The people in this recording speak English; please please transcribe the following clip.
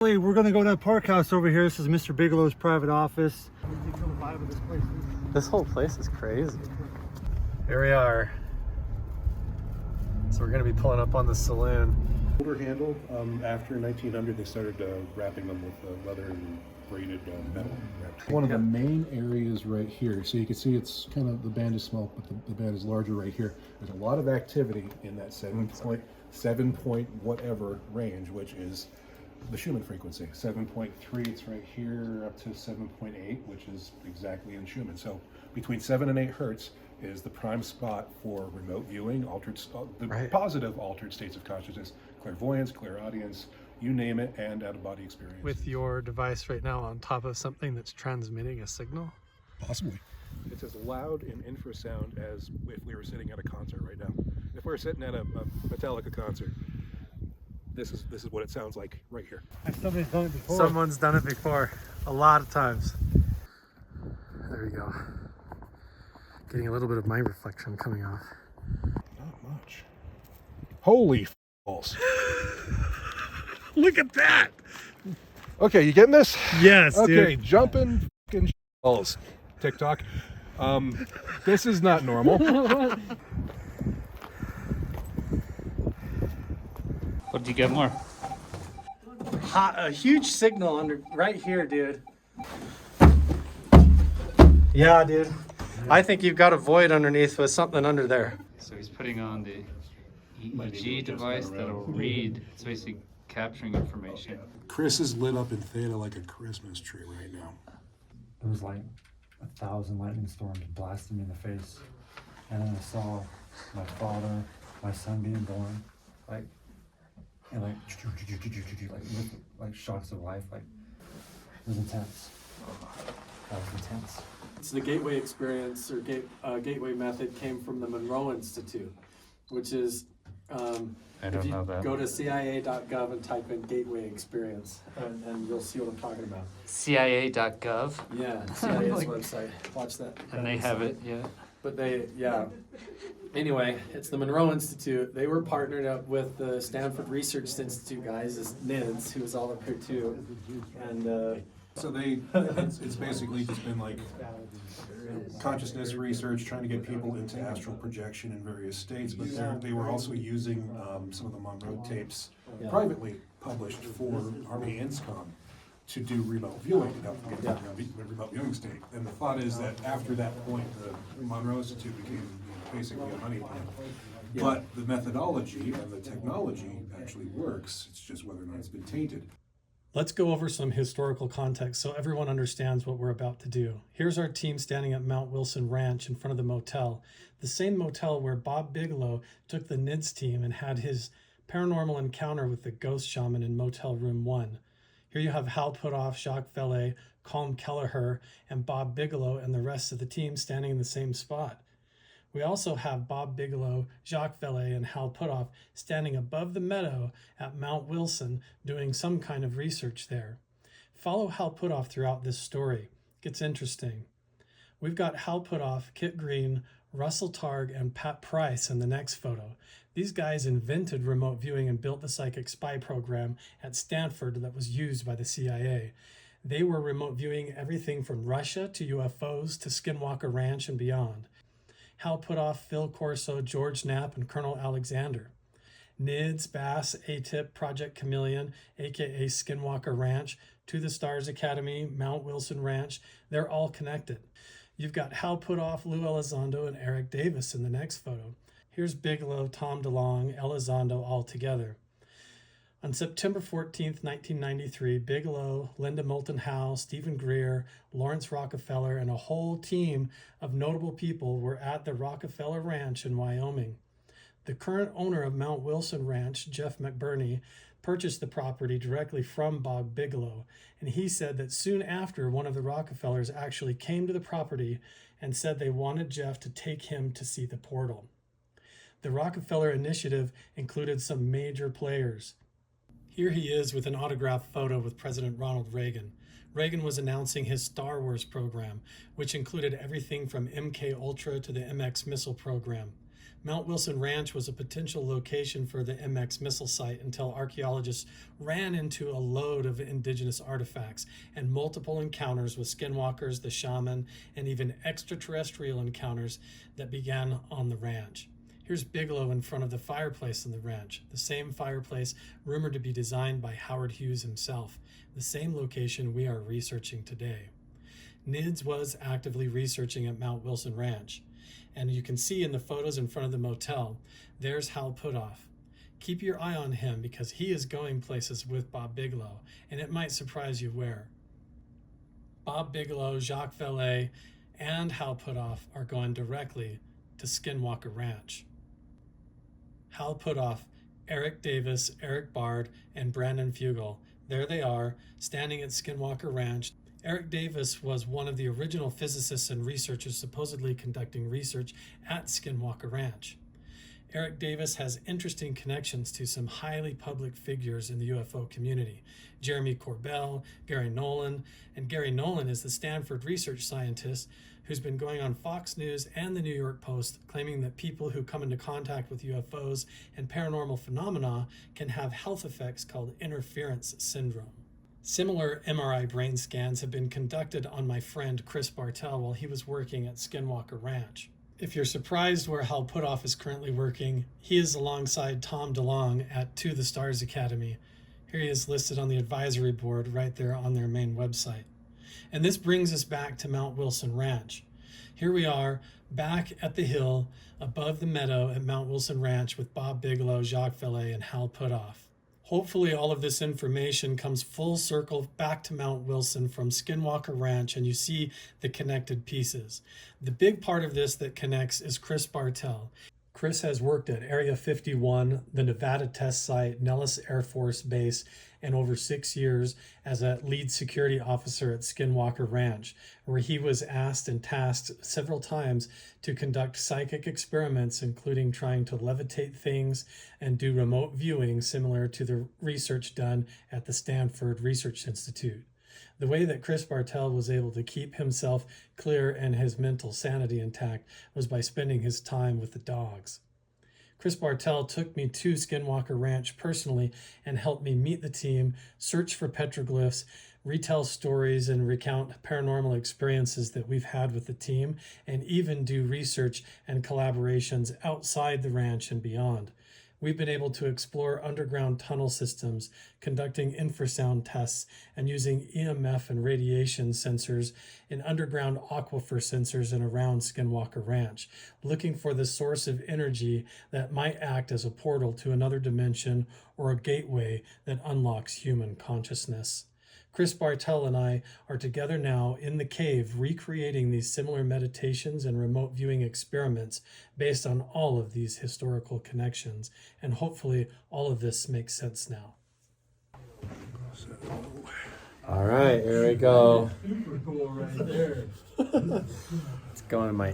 We're gonna go to that park house over here. This is Mr. Bigelow's private office. This whole place is crazy. Here we are. So we're gonna be pulling up on the saloon. Older handle. After 1900, they started wrapping them with leather and braided metal. One of the main areas right here. So you can see it's kind of, the band is small, but the band is larger right here. There's a lot of activity in that 7 point whatever range, which is the Schumann frequency. 7.3, it's right here, up to 7.8, which is exactly in Schumann. So between 7 and 8 hertz is the prime spot for remote viewing, positive altered states of consciousness, clairvoyance, clairaudience, you name it, and out-of-body experience. With your device right now on top of something that's transmitting a signal? Possibly. It's as loud in infrasound as if we were sitting at a concert right now. If we were sitting at a Metallica concert, this is what it sounds like right here. Somebody's done it before. Someone's done it before, a lot of times. There we go. Getting a little bit of my reflection coming off. Not much. Holy balls. Look at that! Okay, you getting this? Yes, okay, dude. jumping fucking balls. TikTok. This is not normal. What did you get more? A huge signal under right here, dude. Yeah, dude. I think you've got a void underneath with something under there. So he's putting on the EEG device that'll read. It's basically capturing information. Chris is lit up in theta like a Christmas tree right now. There was like 1,000 lightning storms blasting me in the face, and then I saw my father, my son being born, like, and like shocks of life. Like, it was intense. That was intense. So the gateway experience or gateway method came from the Monroe Institute, which is I don't know that. Go to CIA.gov and type in gateway experience, and you'll see what I'm talking about. CIA.gov. Yeah, CIA's website. Watch that. And they have it, yeah. But anyway, it's the Monroe Institute. They were partnered up with the Stanford Research Institute guys, as NIDS, who was all up here too. And so it's basically just been like consciousness research, trying to get people into astral projection in various states, but they were also using some of the Monroe tapes privately published for Army INSCOM to do remote viewing, remote viewing state. And the thought is that after that point, the Monroe Institute became basically a money plant. But the methodology and the technology actually works. It's just whether or not it's been tainted. Let's go over some historical context so everyone understands what we're about to do. Here's our team standing at Mount Wilson Ranch in front of the motel, the same motel where Bob Bigelow took the NIDS team and had his paranormal encounter with the ghost shaman in Motel Room 1. Here you have Hal Puthoff, Jacques Vallée, Colm Kelleher, and Bob Bigelow and the rest of the team standing in the same spot. We also have Bob Bigelow, Jacques Vallée, and Hal Puthoff standing above the meadow at Mount Wilson doing some kind of research there. Follow Hal Puthoff throughout this story. It gets interesting. We've got Hal Puthoff, Kit Green, Russell Targ, and Pat Price in the next photo. These guys invented remote viewing and built the psychic spy program at Stanford that was used by the CIA. They were remote viewing everything from Russia to UFOs to Skinwalker Ranch and beyond. Hal Puthoff, Phil Corso, George Knapp, and Colonel Alexander. NIDS, Bass, ATIP, Project Chameleon, aka Skinwalker Ranch, To the Stars Academy, Mount Wilson Ranch, they're all connected. You've got Hal Puthoff, Lou Elizondo, and Eric Davis in the next photo. Here's Bigelow, Tom DeLonge, Elizondo all together. On September 14th, 1993, Bigelow, Linda Moulton Howe, Stephen Greer, Lawrence Rockefeller, and a whole team of notable people were at the Rockefeller Ranch in Wyoming. The current owner of Mount Wilson Ranch, Jeff McBurney, purchased the property directly from Bob Bigelow, and he said that soon after, one of the Rockefellers actually came to the property and said they wanted Jeff to take him to see the portal. The Rockefeller Initiative included some major players. Here he is with an autographed photo with President Ronald Reagan. Reagan was announcing his Star Wars program, which included everything from MK Ultra to the MX missile program. Mount Wilson Ranch was a potential location for the MX missile site until archaeologists ran into a load of indigenous artifacts and multiple encounters with skinwalkers, the shaman, and even extraterrestrial encounters that began on the ranch. Here's Bigelow in front of the fireplace on the ranch, the same fireplace rumored to be designed by Howard Hughes himself, the same location we are researching today. NIDS was actively researching at Mount Wilson Ranch. And you can see in the photos in front of the motel, there's Hal Puthoff. Keep your eye on him because he is going places with Bob Bigelow, and it might surprise you where. Bob Bigelow, Jacques Vallée, and Hal Puthoff are going directly to Skinwalker Ranch. Hal Puthoff, Eric Davis, Eric Bard, and Brandon Fugel, there they are, standing at Skinwalker Ranch. Eric Davis was one of the original physicists and researchers supposedly conducting research at Skinwalker Ranch. Eric Davis has interesting connections to some highly public figures in the UFO community. Jeremy Corbell, Gary Nolan, and Gary Nolan is the Stanford research scientist who's been going on Fox News and the New York Post claiming that people who come into contact with UFOs and paranormal phenomena can have health effects called interference syndrome. Similar MRI brain scans have been conducted on my friend Chris Bartell while he was working at Skinwalker Ranch. If you're surprised where Hal Puthoff is currently working, he is alongside Tom DeLong at To the Stars Academy. Here he is listed on the advisory board right there on their main website. And this brings us back to Mount Wilson Ranch. Here we are, back at the hill above the meadow at Mount Wilson Ranch with Bob Bigelow, Jacques Vallée, and Hal Puthoff. Hopefully all of this information comes full circle back to Mount Wilson from Skinwalker Ranch and you see the connected pieces. The big part of this that connects is Chris Bartell. Chris has worked at Area 51, the Nevada test site, Nellis Air Force Base, and over 6 years as a lead security officer at Skinwalker Ranch, where he was asked and tasked several times to conduct psychic experiments, including trying to levitate things and do remote viewing similar to the research done at the Stanford Research Institute. The way that Chris Bartell was able to keep himself clear and his mental sanity intact was by spending his time with the dogs. Chris Bartell took me to Skinwalker Ranch personally and helped me meet the team, search for petroglyphs, retell stories, and recount paranormal experiences that we've had with the team, and even do research and collaborations outside the ranch and beyond. We've been able to explore underground tunnel systems, conducting infrasound tests, and using EMF and radiation sensors in underground aquifer sensors and around Skinwalker Ranch, looking for the source of energy that might act as a portal to another dimension or a gateway that unlocks human consciousness. Chris Bartell and I are together now in the cave recreating these similar meditations and remote viewing experiments based on all of these historical connections, and hopefully all of this makes sense now. All right, here we go. Super cool right there. It's going in my